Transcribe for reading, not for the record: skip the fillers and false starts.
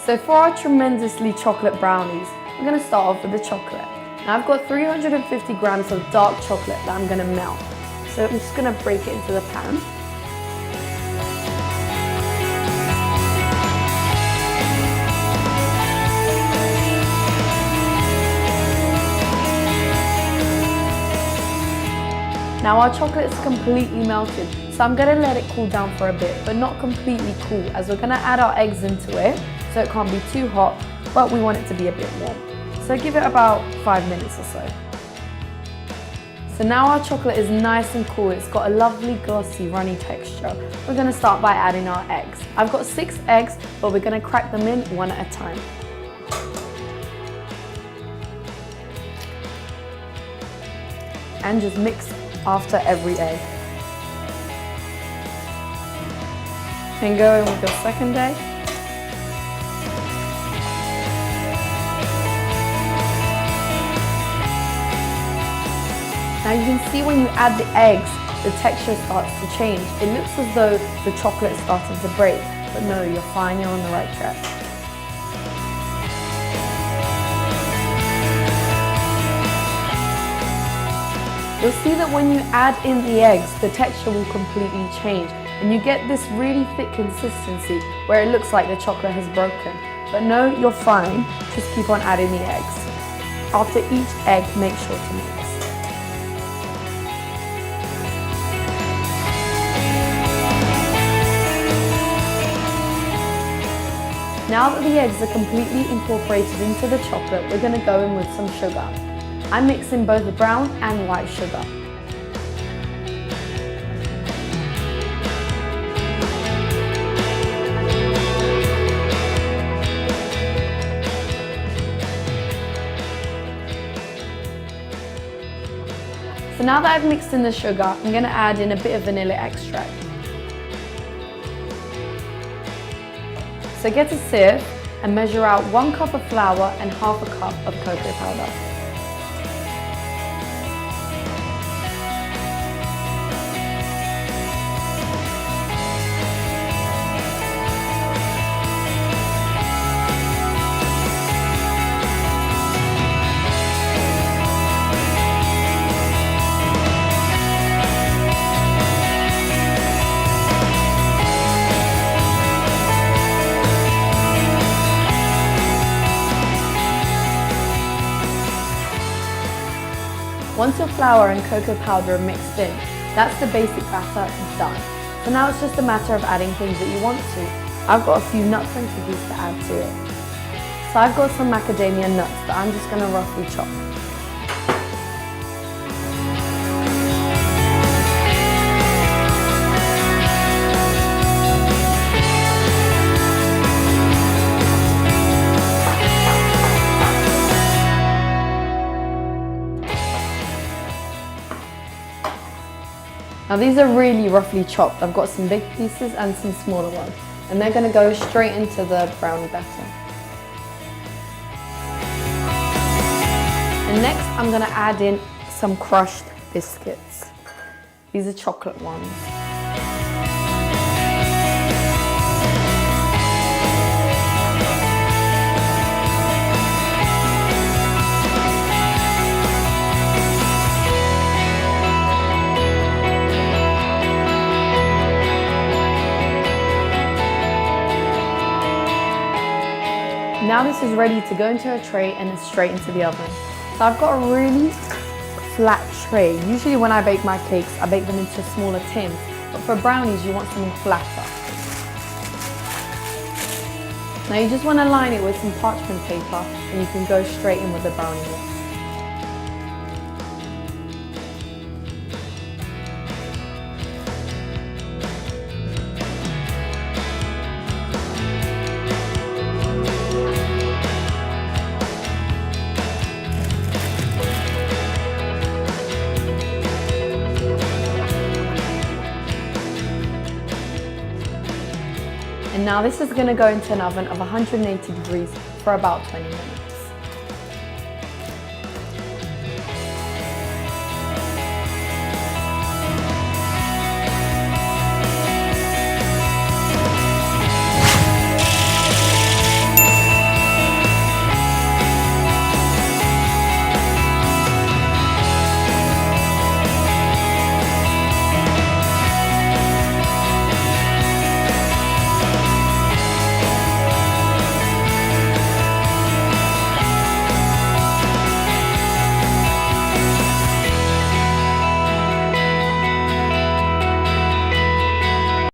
So for our tremendously chocolate brownies, we're going to start off with the chocolate. Now I've got 350 grams of dark chocolate that I'm going to melt. So I'm just going to break it into the pan. Now our chocolate is completely melted, so I'm going to let it cool down for a bit, but not completely cool, as we're going to add our eggs into it, so it can't be too hot, but we want it to be a bit warm. So give it about 5 minutes or so. So now our chocolate is nice and cool, it's got a lovely glossy runny texture. We're going to start by adding our eggs. I've got 6 eggs, but we're going to crack them in one at a time. And just mix after every egg. And go in with your second egg. Now you can see when you add the eggs, the texture starts to change. It looks as though the chocolate is starting to break, but no, you're fine, you're on the right track. You'll see that when you add in the eggs, the texture will completely change and you get this really thick consistency where it looks like the chocolate has broken. But no, you're fine, just keep on adding the eggs. After each egg, make sure to mix. Now that the eggs are completely incorporated into the chocolate, we're going to go in with some sugar. I'm mixing both the brown and white sugar. So now that I've mixed in the sugar, I'm going to add in a bit of vanilla extract. So get a sieve and measure out 1 cup of flour and half a cup of cocoa powder. Once your flour and cocoa powder are mixed in, that's the basic batter done. So now it's just a matter of adding things that you want to. I've got a few nuts and cookies to add to it. So I've got some macadamia nuts that I'm just going to roughly chop. Now these are really roughly chopped. I've got some big pieces and some smaller ones, and they're going to go straight into the brownie batter. And next I'm going to add in some crushed biscuits. These are chocolate ones. Now this is ready to go into a tray and then straight into the oven. So I've got a really flat tray. Usually when I bake my cakes, I bake them into smaller tins. But for brownies, you want something flatter. Now you just want to line it with some parchment paper and you can go straight in with the brownie mix. And now this is going to go into an oven of 180 degrees for about 20 minutes.